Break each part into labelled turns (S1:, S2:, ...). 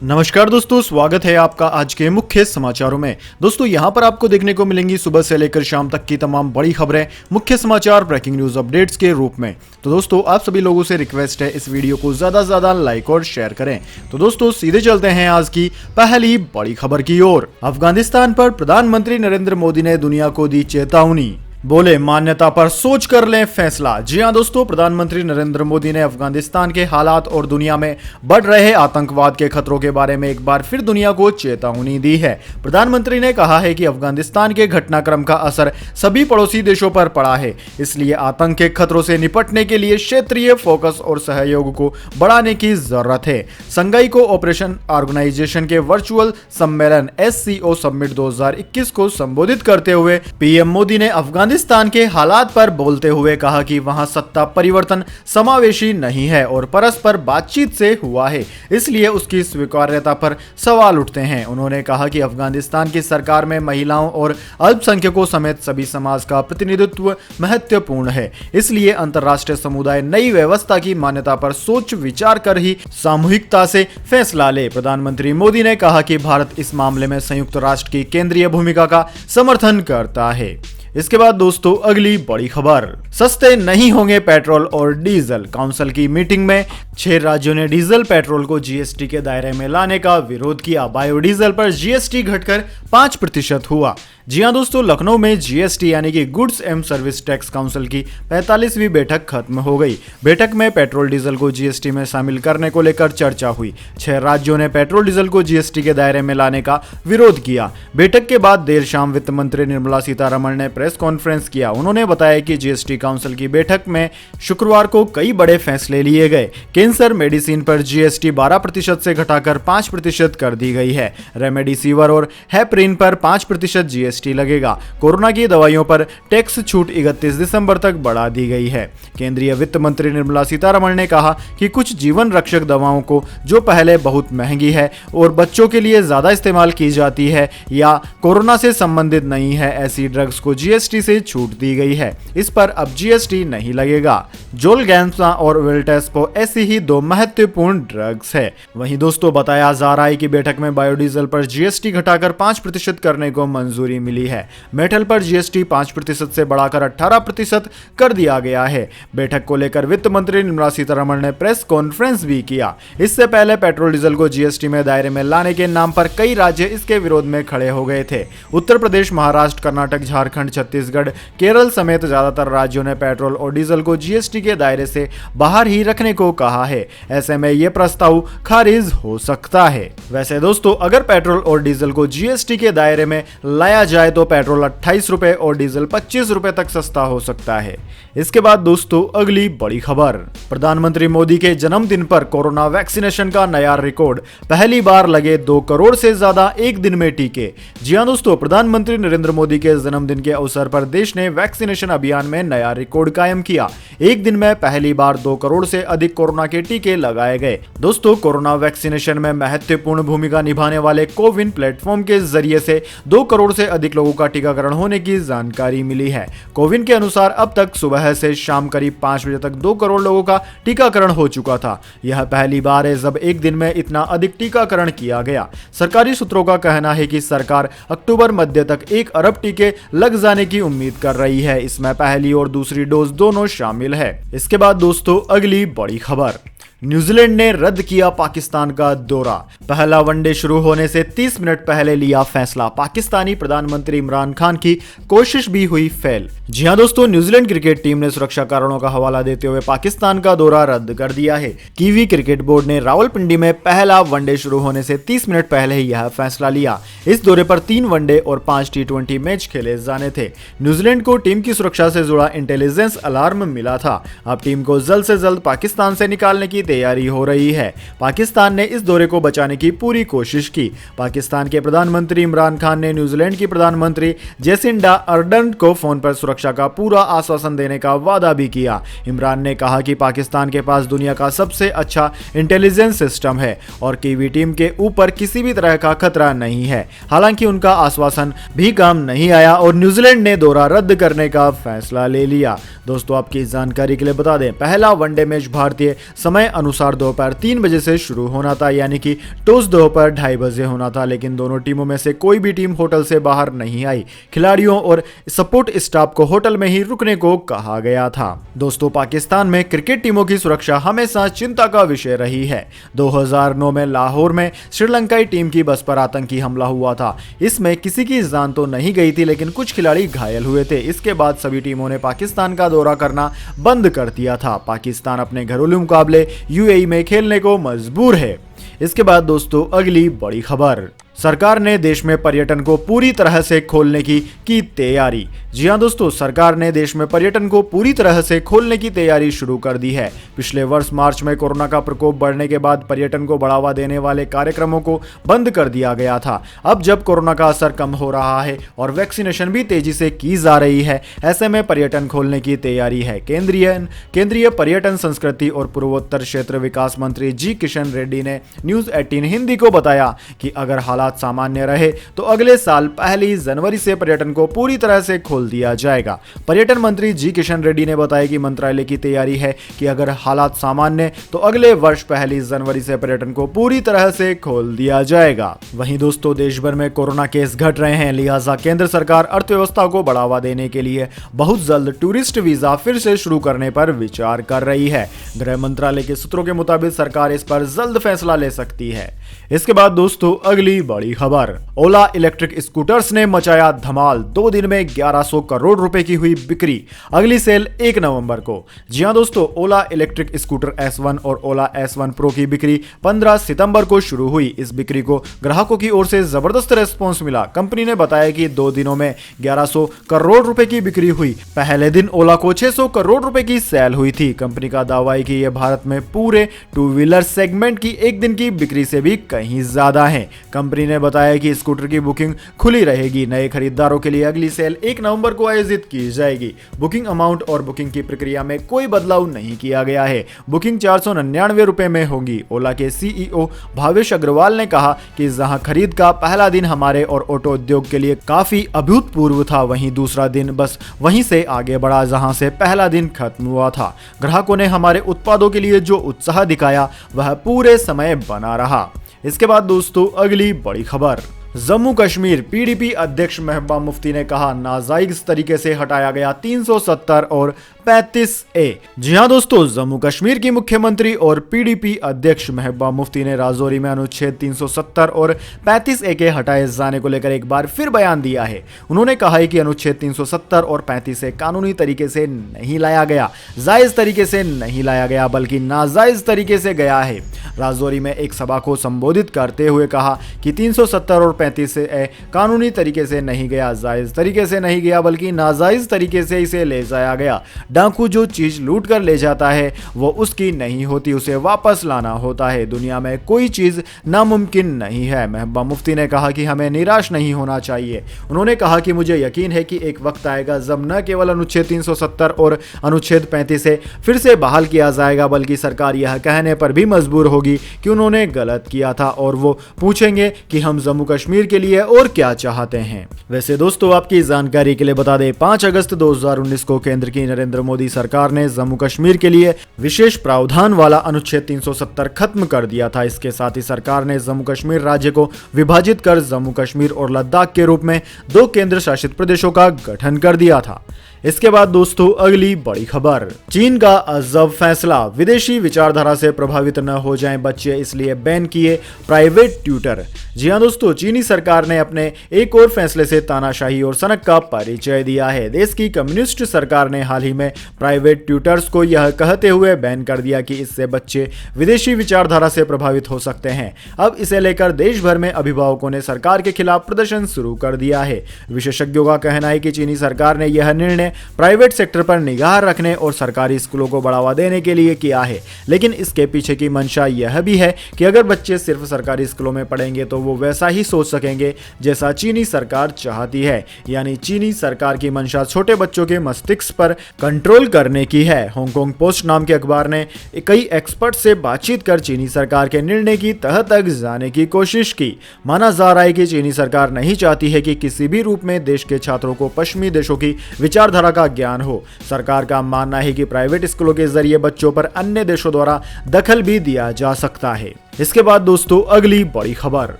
S1: नमस्कार दोस्तों, स्वागत है आपका आज के मुख्य समाचारों में। दोस्तों यहां पर आपको देखने को मिलेंगी सुबह से लेकर शाम तक की तमाम बड़ी खबरें, मुख्य समाचार, ब्रेकिंग न्यूज अपडेट्स के रूप में। तो दोस्तों आप सभी लोगों से रिक्वेस्ट है इस वीडियो को ज्यादा से ज्यादा लाइक और शेयर करें। तो दोस्तों सीधे चलते हैं आज की पहली बड़ी खबर की ओर। अफगानिस्तान पर प्रधानमंत्री नरेंद्र मोदी ने दुनिया को दी चेतावनी, बोले मान्यता पर सोच कर लें फैसला। जी हां दोस्तों, प्रधानमंत्री नरेंद्र मोदी ने अफगानिस्तान के हालात और दुनिया में बढ़ रहे आतंकवाद के खतरों के बारे में एक बार फिर दुनिया को चेतावनी दी है। प्रधानमंत्री ने कहा है कि अफगानिस्तान के घटनाक्रम का असर सभी पड़ोसी देशों पर पड़ा है, इसलिए आतंक के खतरों से निपटने के लिए क्षेत्रीय फोकस और सहयोग को बढ़ाने की जरूरत है। संघाई कोऑपरेशन ऑर्गेनाइजेशन के वर्चुअल सम्मेलन SCO समिट 2021 को संबोधित करते हुए पीएम मोदी ने अफगानिस्तान के हालात पर बोलते हुए कहा कि वहां सत्ता परिवर्तन समावेशी नहीं है और परस्पर बातचीत से हुआ है, इसलिए उसकी स्वीकार्यता पर सवाल उठते हैं। उन्होंने कहा कि अफगानिस्तान की सरकार में महिलाओं और अल्पसंख्यकों समेत सभी समाज का प्रतिनिधित्व महत्वपूर्ण है, इसलिए अंतर्राष्ट्रीय समुदाय नई व्यवस्था की मान्यता पर सोच विचार कर ही सामूहिकता से फैसला ले। प्रधानमंत्री मोदी ने कहा कि भारत इस मामले में संयुक्त राष्ट्र की केंद्रीय भूमिका का समर्थन करता है। इसके बाद दोस्तों अगली बड़ी खबर, सस्ते नहीं होंगे पेट्रोल और डीजल। काउंसिल की मीटिंग में 6 राज्यों ने डीजल पेट्रोल को GST के दायरे में लाने का विरोध किया। बायोडीजल पर GST घटकर 5% हुआ। जी हां दोस्तों, लखनऊ में GST यानी कि goods and service tax council की 45वीं बैठक खत्म हो गई। बैठक में पेट्रोल डीजल को GST में शामिल करने को लेकर चर्चा हुई। 6 राज्यों ने पेट्रोल डीजल को GST के दायरे में लाने का विरोध किया। बैठक के बाद देर शाम वित्त मंत्री निर्मला सीतारमण ने प्रेस कॉन्फ्रेंस किया। उन्होंने बताया कि GST काउंसिल की बैठक में शुक्रवार को कई बड़े फैसले लिए गए। कैंसर मेडिसिन पर GST 12% से घटाकर 5% कर दी गई है। रेमडेसिविर और हेपरिन पर 5% GST लगेगा। कोरोना की दवाइयों पर टैक्स छूट 31 दिसंबर तक बढ़ा दी गई है। केंद्रीय वित्त मंत्री निर्मला सीतारमण ने कहा कि कुछ जीवन रक्षक दवाओं को जो पहले बहुत महंगी है और बच्चों के लिए ज्यादा इस्तेमाल की जाती है या कोरोना से संबंधित नहीं है, ऐसी ड्रग्स को GST से छूट दी गई है। इस पर अब GST नहीं लगेगा। जोलगैंसा और वेल्टेस्पो ऐसी ही 2 महत्वपूर्ण ड्रग्स है। वहीं दोस्तों बताया जा रहा है कि बैठक में बायोडीजल पर GST घटाकर 5% करने को मंजूरी मिली है। मेटल पर GST 5% से बढ़ाकर 18% कर दिया गया है। बैठक को लेकर वित्त मंत्री निर्मला सीतारमण ने प्रेस कॉन्फ्रेंस भी किया। इससे पहले पेट्रोल डीजल को GST में दायरे में लाने के नाम पर कई राज्य इसके विरोध में खड़े हो गए थे। उत्तर प्रदेश, महाराष्ट्र, कर्नाटक, झारखंड, छत्तीसगढ़, केरल समेत ज्यादातर राज्यों ने पेट्रोल और डीजल को GST के दायरे से बाहर ही रखने को कहा है। ऐसे में यह प्रस्ताव खारिज हो सकता है। वैसे दोस्तों अगर पेट्रोल और डीजल को GST के दायरे में लाया जाए तो पेट्रोल 28 रुपए और डीजल 25 रुपए तक सस्ता हो सकता है। इसके बाद दोस्तों अगली बड़ी खबर, प्रधानमंत्री मोदी के जन्मदिन पर कोरोना वैक्सीनेशन का नया रिकॉर्ड, पहली बार लगे 2 करोड़ से ज्यादा एक दिन में टीके। जी हां दोस्तों, प्रधानमंत्री नरेंद्र मोदी के जन्मदिन के अवसर पर देश ने वैक्सीनेशन अभियान में नया रिकॉर्ड कायम किया। एक दिन में पहली बार 2 करोड़ से अधिक कोरोना के टीके लगाए गए। दोस्तों कोरोना वैक्सीनेशन में महत्वपूर्ण भूमिका निभाने वाले कोविन प्लेटफॉर्म के जरिए से 2 करोड़ से अधिक लोगों का टीकाकरण होने की जानकारी मिली है। कोविन के अनुसार अब तक सुबह से शाम करीब 5 बजे तक 2 करोड़ लोगों का टीकाकरण हो चुका था। यह पहली बार है जब एक दिन में इतना अधिक टीकाकरण किया गया। सरकारी सूत्रों का कहना है कि सरकार अक्टूबर मध्य तक 1 अरब टीके लग जाने की उम्मीद कर रही है। इसमें पहली और दूसरी डोज दोनों शामिल है। इसके बाद दोस्तों अगली बड़ी खबर, न्यूजीलैंड ने रद्द किया पाकिस्तान का दौरा। पहला वनडे शुरू होने से 30 मिनट पहले लिया फैसला। पाकिस्तानी प्रधानमंत्री इमरान खान की कोशिश भी हुई फेल। जी हां दोस्तों, न्यूजीलैंड क्रिकेट टीम ने सुरक्षा कारणों का हवाला देते हुए पाकिस्तान का दौरा रद्द कर दिया है। कीवी क्रिकेट बोर्ड ने रावलपिंडी में पहला वनडे शुरू होने से 30 मिनट पहले ही यह फैसला लिया। इस दौरे पर 3 वनडे और 5 T20 मैच खेले जाने थे। न्यूजीलैंड को टीम की सुरक्षा से जुड़ा इंटेलिजेंस अलार्म मिला था। अब टीम को जल्द से जल्द पाकिस्तान से निकालने की तैयारी हो रही है। पाकिस्तान ने इस दौरे को बचाने की पूरी कोशिश की। पाकिस्तान के प्रधानमंत्री इमरान खान ने न्यूजीलैंड की प्रधानमंत्री जेसिंडा अर्डर्न को फोन पर सुरक्षा का पूरा आश्वासन देने का वादा भी किया। इमरान ने कहा कि पाकिस्तान के पास दुनिया का सबसे अच्छा इंटेलिजेंस सिस्टम है और कीवी टीम के ऊपर किसी भी तरह का खतरा नहीं है। हालांकि उनका आश्वासन भी काम नहीं आया और न्यूजीलैंड ने दौरा रद्द करने का फैसला ले लिया। दोस्तों आपकी जानकारी के लिए बता दें, पहला वनडे मैच भारतीय समय अनुसार दोपहर 3 बजे से शुरू होना था, यानी कि टॉस दोपहर 2:30 बजे होना था, लेकिन दोनों टीमों में से कोई भी टीम होटल से बाहर नहीं आई। खिलाड़ियों और सपोर्ट स्टाफ को होटल में ही रुकने को कहा गया था। दोस्तों, पाकिस्तान में क्रिकेट टीमों की सुरक्षा हमेशा चिंता का विषय रही है। 2009 में लाहौर में श्रीलंकाई टीम की बस पर आतंकी हमला हुआ था। इसमें किसी की जान तो नहीं गई थी, लेकिन कुछ खिलाड़ी घायल हुए थे। इसके बाद सभी टीमों ने पाकिस्तान का दौरा करना बंद कर दिया था। पाकिस्तान अपने घरेलू मुकाबले यूएई में खेलने को मजबूर है। इसके बाद दोस्तों, अगली बड़ी खबर, सरकार ने देश में पर्यटन को पूरी तरह से खोलने की तैयारी। जी हां दोस्तों, सरकार ने देश में पर्यटन को पूरी तरह से खोलने की तैयारी शुरू कर दी है। पिछले वर्ष मार्च में कोरोना का प्रकोप बढ़ने के बाद पर्यटन को बढ़ावा देने वाले कार्यक्रमों को बंद कर दिया गया था। अब जब कोरोना का असर कम हो रहा है और वैक्सीनेशन भी तेजी से की जा रही है, ऐसे में पर्यटन खोलने की तैयारी है। केंद्रीय पर्यटन, संस्कृति और पूर्वोत्तर क्षेत्र विकास मंत्री जी किशन रेड्डी ने न्यूज 18 हिंदी को बताया कि अगर हालात सामान्य रहे तो अगले साल 1 जनवरी से पर्यटन को पूरी तरह से खोल दिया जाएगा। पर्यटन मंत्री जी किशन रेड्डी ने बताया कि मंत्रालय की तैयारी है कि अगर हालात सामान्य तो अगले वर्ष 1 जनवरी से पर्यटन को पूरी तरह से खोल दिया जाएगा। वहीं दोस्तों, देश भर में कोरोना केस घट रहे हैं, लिहाजा केंद्र सरकार अर्थव्यवस्था को बढ़ावा देने के लिए बहुत जल्द टूरिस्ट वीजा फिर से शुरू करने पर विचार कर रही है। गृह मंत्रालय के सूत्रों के मुताबिक सरकार इस पर जल्द फैसला ले सकती है। इसके बाद दोस्तों, अगली बड़ी खबर, ओला इलेक्ट्रिक स्कूटर्स ने मचाया धमाल। 2 दिन में 1100 करोड़ रुपए की हुई बिक्री। अगली सेल 1 नवंबर को। जी हां दोस्तों, ओला इलेक्ट्रिक स्कूटर S1 और ओला S1 प्रो की बिक्री 15 सितंबर को शुरू हुई। इस बिक्री को ग्राहकों की ओर से जबरदस्त रेस्पॉन्स मिला। कंपनी ने बताया कि 2 दिनों में 1100 करोड़ रुपए की बिक्री हुई। पहले दिन ओला को 600 करोड़ रुपए की सेल हुई थी। कंपनी का दावा है कि यह भारत में पूरे 2 व्हीलर सेगमेंट की एक दिन की बिक्री से भी कहीं ज्यादा है। कंपनी ने बताया कि स्कूटर की बुकिंग खुली रहेगी। नए खरीदारों के लिए अगली सेल 1 नवंबर को आयोजित की जाएगी। बुकिंग अमाउंट और बुकिंग की प्रक्रिया में कोई बदलाव नहीं किया गया है। बुकिंग 499 रुपए में होगी। ओला के सीईओ भावेश अग्रवाल ने कहा कि जहां खरीद का पहला दिन हमारे और ऑटो उद्योग के लिए काफी अभूतपूर्व था, वहीं दूसरा दिन बस वहीं से आगे बढ़ा जहां से पहला दिन खत्म हुआ था। ग्राहकों ने हमारे उत्पादों के लिए जो उत्साह दिखाया वह पूरे समय बना रहा। इसके बाद दोस्तों, अगली बड़ी खबर, जम्मू कश्मीर पीडीपी अध्यक्ष महबूबा मुफ्ती ने कहा नाजायज तरीके से हटाया गया 370 और 35A। जी हां दोस्तों, जम्मू कश्मीर की मुख्यमंत्री और पीडीपी अध्यक्ष महबूबा मुफ्ती ने राजौरी में अनुच्छेद 370 और 35A के हटाए जाने को लेकर एक बार फिर बयान दिया है। उन्होंने कहा है कि अनुच्छेद 370 और 35A कानूनी तरीके से नहीं लाया गया, जायज तरीके से नहीं लाया गया, बल्कि नाजायज तरीके से गया है। राजौरी में एक सभा को संबोधित करते हुए कहा कि 370 और 35A कानूनी तरीके से नहीं गया, जायज तरीके से नहीं गया, बल्कि नाजायज तरीके से इसे ले जाया गया। डाकू जो चीज लूट कर ले जाता है वो उसकी नहीं होती, उसे वापस लाना होता है। दुनिया में कोई चीज नामुमकिन नहीं है। महबूबा मुफ्ती ने कहा कि हमें निराश नहीं होना चाहिए। उन्होंने कहा कि मुझे यकीन है कि एक वक्त आएगा जब न केवल अनुच्छेद 370 और अनुच्छेद 35 फिर से बहाल किया जाएगा, बल्कि सरकार यह कहने पर भी मजबूर होगी कि उन्होंने गलत किया था और वो पूछेंगे कि हम जम्मू कश्मीर के लिए और क्या चाहते हैं। वैसे दोस्तों, आपकी जानकारी के लिए बता दें, 5 अगस्त 2019 को केंद्र की नरेंद्र मोदी सरकार ने जम्मू कश्मीर के लिए विशेष प्रावधान वाला अनुच्छेद 370 खत्म कर दिया था। इसके साथ ही सरकार ने जम्मू कश्मीर राज्य को विभाजित कर जम्मू कश्मीर और लद्दाख के रूप में 2 केंद्र शासित प्रदेशों का गठन कर दिया था। इसके बाद दोस्तों, अगली बड़ी खबर, चीन का अजब फैसला, विदेशी विचारधारा से प्रभावित न हो जाएं बच्चे, इसलिए बैन किए प्राइवेट ट्यूटर। जी हां दोस्तों, चीनी सरकार ने अपने एक और फैसले से तानाशाही और सनक का परिचय दिया है। देश की कम्युनिस्ट सरकार ने हाल ही में प्राइवेट ट्यूटर्स को यह कहते हुए बैन कर दिया कि इससे बच्चे विदेशी विचारधारा से प्रभावित हो सकते हैं। अब इसे लेकर देश भर में अभिभावकों ने सरकार के खिलाफ प्रदर्शन शुरू कर दिया है। विशेषज्ञों का कहना है कि चीनी सरकार ने यह निर्णय प्राइवेट सेक्टर पर निगाह रखने और सरकारी स्कूलों को बढ़ावा देने के लिए किया है, लेकिन इसके पीछे की मंशा यह भी है कि अगर बच्चे सिर्फ सरकारी स्कूलों में पढ़ेंगे तो वो वैसा ही सोच सकेंगे जैसा चीनी सरकार चाहती है। यानी चीनी सरकार की मंशा छोटे बच्चों के मस्तिष्क पर कंट्रोल करने की है। हांगकांग पोस्ट नाम के अखबार ने कई एक्सपर्ट से बातचीत कर चीनी सरकार के निर्णय की तह तक जाने की कोशिश की। माना जा रहा है कि चीनी सरकार नहीं चाहती है कि किसी भी रूप में देश के छात्रों को पश्चिमी देशों की विचारधारा विचारधारा का ज्ञान हो। सरकार का मानना है कि प्राइवेट स्कूलों के जरिए बच्चों पर अन्य देशों द्वारा दखल भी दिया जा सकता है। इसके बाद दोस्तों अगली बड़ी खबर,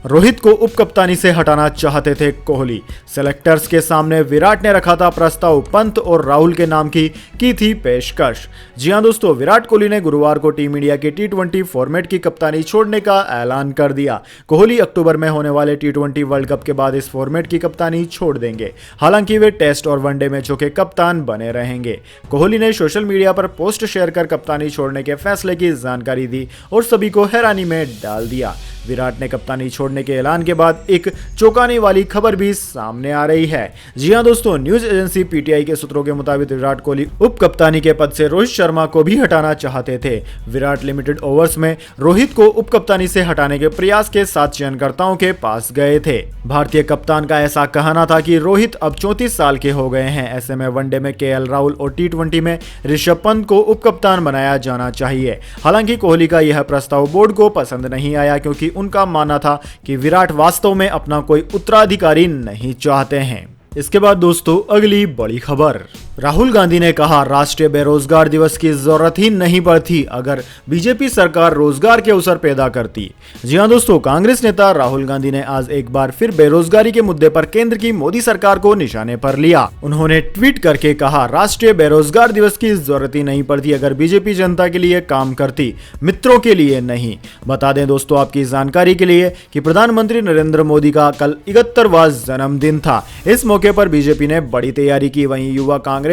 S1: रोहित को उप कप्तानी से हटाना चाहते थे कोहली। सेलेक्टर्स के सामने विराट ने रखा था प्रस्ताव, पंत और राहुल के नाम की थी पेशकश। जी हां दोस्तों, विराट कोहली ने गुरुवार को टीम इंडिया के T20 फॉर्मेट की कप्तानी छोड़ने का ऐलान कर दिया। कोहली अक्टूबर में होने वाले T20 वर्ल्ड कप के बाद इस फॉर्मेट की कप्तानी छोड़ देंगे। हालांकि वे टेस्ट और वनडे मैचों के कप्तान बने रहेंगे। कोहली ने सोशल मीडिया पर पोस्ट शेयर कर कप्तानी छोड़ने के फैसले की जानकारी दी और सभी को हैरानी में डाल दिया। विराट ने कप्तानी छोड़ने के ऐलान के बाद एक चौंकाने वाली खबर भी सामने आ रही है। जी हां दोस्तों, न्यूज एजेंसी PTI के सूत्रों के मुताबिक विराट कोहली उप कप्तानी के पद से रोहित शर्मा को भी हटाना चाहते थे। विराट लिमिटेड ओवर्स में रोहित को उप कप्तानी से हटाने के प्रयास के साथ चयनकर्ताओं के पास गए थे। भारतीय कप्तान का ऐसा कहना था कि रोहित अब 34 साल के हो गए हैं, ऐसे में वनडे में KL राहुल और T20 में ऋषभ पंत को उप कप्तान बनाया जाना चाहिए। हालांकि कोहली का यह प्रस्ताव बोर्ड को पसंद नहीं आया, क्योंकि उनका मानना था कि विराट वास्तव में अपना कोई उत्तराधिकारी नहीं चाहते हैं। इसके बाद दोस्तों अगली बड़ी खबर, राहुल गांधी ने कहा राष्ट्रीय बेरोजगार दिवस की जरूरत ही नहीं पड़ती अगर बीजेपी सरकार रोजगार के अवसर पैदा करती। जी हां दोस्तों, कांग्रेस नेता राहुल गांधी ने आज एक बार फिर बेरोजगारी के मुद्दे पर केंद्र की मोदी सरकार को निशाने पर लिया। उन्होंने ट्वीट करके कहा राष्ट्रीय बेरोजगार दिवस की जरूरत ही नहीं पड़ती अगर बीजेपी जनता के लिए काम करती, मित्रों के लिए नहीं। बता दें दोस्तों आपकी जानकारी के लिए कि प्रधानमंत्री नरेंद्र मोदी का कल 71वां जन्मदिन था। इस मौके पर बीजेपी ने बड़ी तैयारी की। वहीं युवा कांग्रेस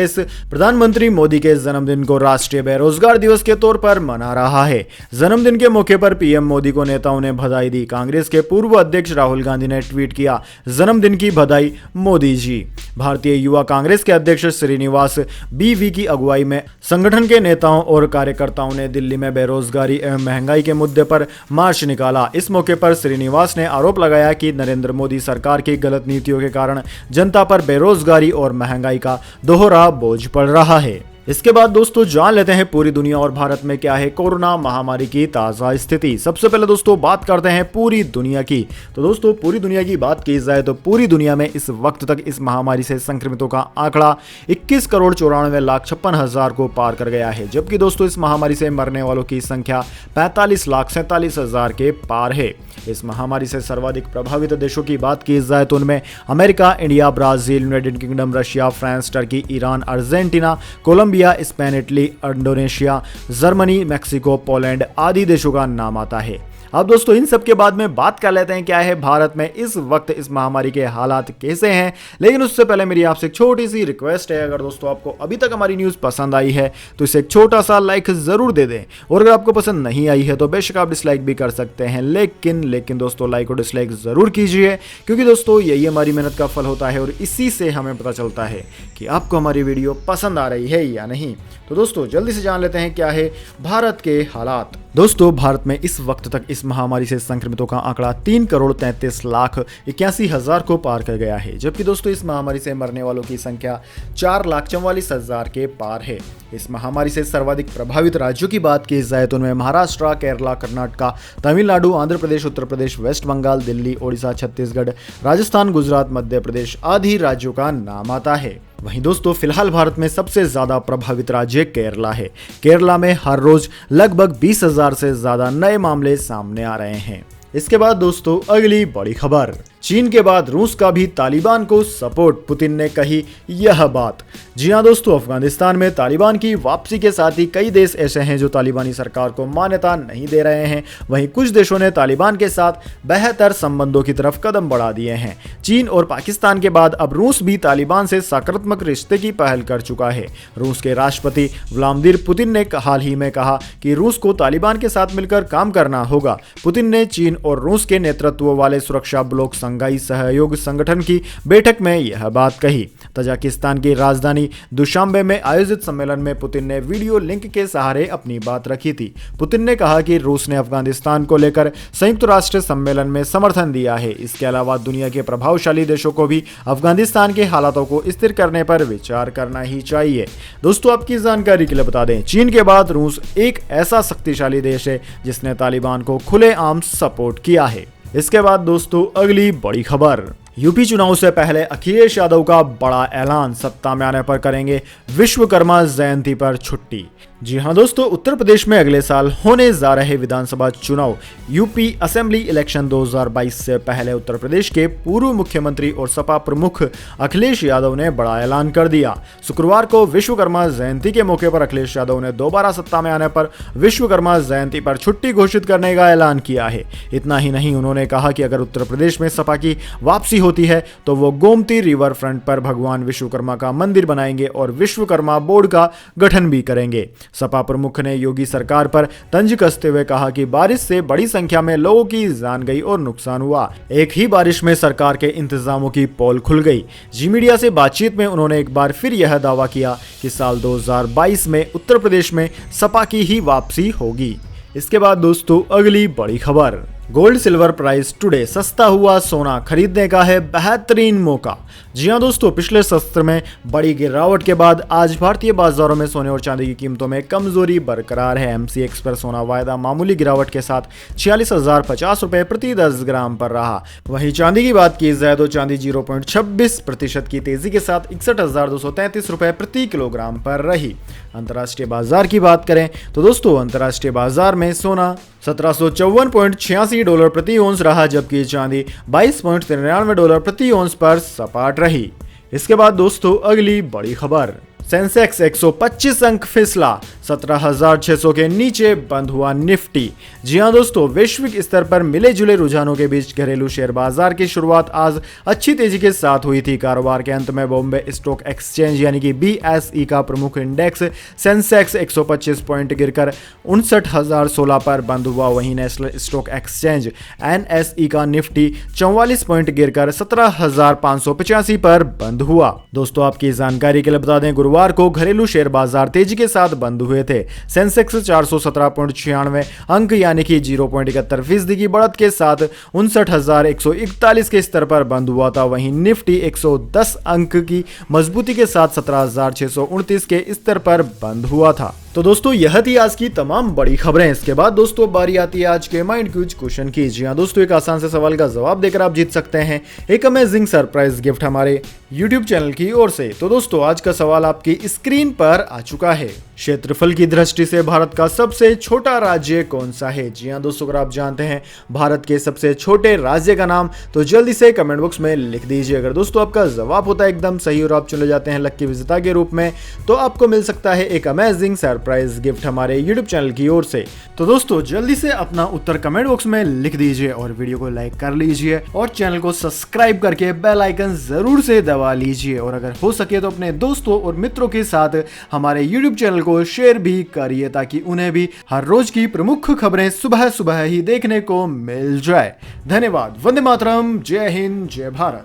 S1: प्रधानमंत्री मोदी के जन्मदिन को राष्ट्रीय बेरोजगार दिवस के तौर पर मना रहा है। जन्मदिन के मौके पर पीएम मोदी को नेताओं ने बधाई दी। कांग्रेस के पूर्व अध्यक्ष राहुल गांधी ने ट्वीट किया, जन्मदिन की बधाई मोदी जी। भारतीय युवा कांग्रेस के अध्यक्ष श्रीनिवास BV की अगुवाई में संगठन के नेताओं और कार्यकर्ताओं ने दिल्ली में बेरोजगारी एवं महंगाई के मुद्दे पर मार्च निकाला। इस मौके पर श्रीनिवास ने आरोप लगाया कि नरेंद्र मोदी सरकार की गलत नीतियों के कारण जनता पर बेरोजगारी और महंगाई का दोहरा बोझ पड़ रहा है। इसके बाद दोस्तों जान लेते हैं पूरी दुनिया और भारत में क्या है कोरोना महामारी की ताजा स्थिति। सबसे पहले दोस्तों बात करते हैं पूरी दुनिया की। तो दोस्तों पूरी दुनिया की बात की जाए तो पूरी दुनिया में इस वक्त तक इस महामारी से संक्रमितों का आंकड़ा 21,94,56,000 को पार कर गया है, जबकि दोस्तों इस महामारी से मरने वालों की संख्या 45,47,000 के पार है। इस महामारी से सर्वाधिक प्रभावित देशों की बात की जाए तो उनमें America, India, Brazil, United Kingdom, Russia, France, Turkey, Iran, Argentina, Colombia, Spain, Italy, Indonesia, Germany, Mexico, Poland आदि देशों का नाम आता है। अब दोस्तों इन सब के बाद में बात कर लेते हैं क्या है भारत में इस वक्त इस महामारी के हालात कैसे हैं। लेकिन उससे पहले मेरी आपसे एक छोटी सी रिक्वेस्ट है, अगर दोस्तों आपको अभी तक हमारी न्यूज़ पसंद आई है तो इसे एक छोटा सा लाइक ज़रूर दे दें, और अगर आपको पसंद नहीं आई है तो बेशक आप डिसलाइक भी कर सकते हैं। लेकिन दोस्तों लाइक और डिसलाइक ज़रूर कीजिए, क्योंकि दोस्तों यही हमारी मेहनत का फल होता है और इसी से हमें पता चलता है कि आपको हमारी वीडियो पसंद आ रही है या नहीं। तो दोस्तों जल्दी से जान लेते हैं क्या है भारत के हालात। दोस्तों भारत में इस वक्त तक इस महामारी से संक्रमितों का आंकड़ा 3,33,81,000 को पार कर गया है, जबकि दोस्तों इस महामारी से मरने वालों की संख्या 4,44,000 के पार है। इस महामारी से सर्वाधिक प्रभावित राज्यों की बात की जाए तो उनमें महाराष्ट्र, केरला, कर्नाटक, तमिलनाडु, आंध्र प्रदेश, उत्तर प्रदेश, वेस्ट बंगाल, दिल्ली, ओडिशा, छत्तीसगढ़, राजस्थान, गुजरात, मध्य प्रदेश आदि राज्यों का नाम आता है। वहीं दोस्तों फिलहाल भारत में सबसे ज्यादा प्रभावित राज्य केरला है। केरला में हर रोज लगभग 20,000 से ज्यादा नए मामले सामने आ रहे हैं। इसके बाद दोस्तों अगली बड़ी खबर, चीन के बाद रूस का भी तालिबान को सपोर्ट, पुतिन ने कही यह बात। जी हां दोस्तों, अफगानिस्तान में तालिबान की वापसी के साथ ही कई देश ऐसे हैं जो तालिबानी सरकार को मान्यता नहीं दे रहे हैं। वहीं कुछ देशों ने तालिबान के साथ बेहतर संबंधों की तरफ कदम बढ़ा दिए हैं। चीन और पाकिस्तान के बाद अब रूस भी तालिबान से सकारात्मक रिश्ते की पहल कर चुका है। रूस के राष्ट्रपति व्लादिमीर पुतिन ने हाल ही में कहा कि रूस को तालिबान के साथ मिलकर काम करना होगा। पुतिन ने चीन और रूस के नेतृत्व वाले सुरक्षा ब्लॉक शंघाई सहयोग संगठन की बैठक में यह बात कही। तजाकिस्तान की राजधानी दुशांबे में आयोजित सम्मेलन में पुतिन ने वीडियो लिंक के सहारे अपनी बात रखी थी। पुतिन ने कहा कि रूस ने अफगानिस्तान को लेकर संयुक्त राष्ट्र सम्मेलन में समर्थन दिया है। इसके अलावा दुनिया के प्रभावशाली देशों को भी अफगानिस्तान के हालातों को स्थिर करने पर विचार करना ही चाहिए। दोस्तों आपकी जानकारी के लिए बता दें, चीन के बाद रूस एक ऐसा शक्तिशाली देश है जिसने तालिबान को खुलेआम सपोर्ट किया है। इसके बाद दोस्तों अगली बड़ी खबर, यूपी चुनाव से पहले अखिलेश यादव का बड़ा ऐलान, सत्ता में आने पर करेंगे विश्वकर्मा जयंती पर छुट्टी। जी हां दोस्तों, उत्तर प्रदेश में अगले साल होने जा रहे विधानसभा चुनाव यूपी असेंबली इलेक्शन 2022 से पहले उत्तर प्रदेश के पूर्व मुख्यमंत्री और सपा प्रमुख अखिलेश यादव ने बड़ा ऐलान कर दिया। शुक्रवार को विश्वकर्मा जयंती के मौके पर अखिलेश यादव ने दोबारा सत्ता में आने पर विश्वकर्मा जयंती पर छुट्टी घोषित करने का ऐलान किया है। इतना ही नहीं, उन्होंने कहा कि अगर उत्तर प्रदेश में सपा की वापसी होती है तो वो गोमती रिवर फ्रंट पर भगवान विश्वकर्मा का मंदिर बनाएंगे और विश्वकर्मा बोर्ड का गठन भी करेंगे। सपा प्रमुख ने योगी सरकार पर तंज कसते हुए कहा कि बारिश से बड़ी संख्या में लोगों की जान गई और नुकसान हुआ। एक ही बारिश में सरकार के इंतजामों की पोल खुल गई। जी मीडिया से बातचीत में उन्होंने एक बार फिर यह दावा किया कि साल 2022 में उत्तर प्रदेश में सपा की ही वापसी होगी। इसके बाद दोस्तों अगली बड़ी खबर, गोल्ड सिल्वर प्राइस टुडे, सस्ता हुआ सोना खरीदने का है बेहतरीन मौका। जी हां दोस्तों, पिछले सत्र में बड़ी गिरावट के बाद आज भारतीय बाजारों में सोने और चांदी की कीमतों में कमजोरी बरकरार है। MCX पर सोना वायदा मामूली गिरावट के साथ 46,050 रुपए प्रति 10 ग्राम पर रहा। वहीं चांदी की बात की जाए तो चांदी 0.26% की तेजी के साथ 61,233 रुपए प्रति किलोग्राम पर रही। अंतर्राष्ट्रीय बाजार की बात करें तो दोस्तों अंतर्राष्ट्रीय बाजार में सोना $1754 प्रति ओंस रहा, जबकि चांदी $22.93 प्रति ओंस पर सपाट रही। इसके बाद दोस्तों अगली बड़ी खबर, सेंसेक्स 125 अंक फिसला, 17,600 के नीचे बंद हुआ निफ्टी। जी हां दोस्तों, वैश्विक स्तर पर मिले जुले रुझानों के बीच घरेलू शेयर बाजार की शुरुआत आज अच्छी तेजी के साथ हुई थी। कारोबार के अंत में बॉम्बे स्टॉक एक्सचेंज यानी कि BSE का प्रमुख इंडेक्स सेंसेक्स 125 पॉइंट गिरकर 59,016 पर बंद हुआ। वहीं नेशनल स्टॉक एक्सचेंज NSE का निफ्टी 44 पॉइंट गिरकर 17,585 पर बंद हुआ। दोस्तों आपकी जानकारी के लिए बता दें, गुरुवार को घरेलू शेयर बाजार तेजी के साथ बंद हुए थे। सेंसेक्स 417.96 अंक यानी कि 0.71% की बढ़त के साथ 59,141 के स्तर पर बंद हुआ था। वहीं निफ्टी 110 अंक की मजबूती के साथ 17,629 के स्तर पर बंद हुआ था। तो दोस्तों यह थी आज की तमाम बड़ी खबरें। इसके बाद दोस्तों बारी आती है आज के माइंड क्यूज क्वेश्चन की। जी हां दोस्तों, एक आसान से सवाल का जवाब देकर आप जीत सकते हैं एक अमेजिंग सरप्राइज गिफ्ट हमारे YouTube चैनल की ओर से। तो दोस्तों आज का सवाल आपकी स्क्रीन पर आ चुका है। क्षेत्रफल की दृष्टि से भारत का सबसे छोटा राज्य कौन सा है? जी हां दोस्तों, अगर आप जानते हैं भारत के सबसे छोटे राज्य का नाम तो जल्दी से कमेंट बॉक्स में लिख दीजिए। अगर दोस्तों आपका जवाब होता है एकदम सही और आप चले जाते हैं लक्की विजेता के रूप में, तो आपको मिल सकता है एक अमेजिंग सरप्राइज गिफ्ट हमारे YouTube चैनल की ओर से। तो दोस्तों जल्दी से अपना उत्तर कमेंट बॉक्स में लिख दीजिए और वीडियो को लाइक कर लीजिए और चैनल को सब्सक्राइब करके बेल आइकन जरूर से दबा लीजिए और अगर हो सके तो अपने दोस्तों और मित्रों के साथ हमारे YouTube चैनल को शेयर भी करिए ताकि उन्हें भी हर रोज की प्रमुख खबरें सुबह सुबह ही देखने को मिल जाए। धन्यवाद। वंदे मातरम। जय हिंद, जय भारत।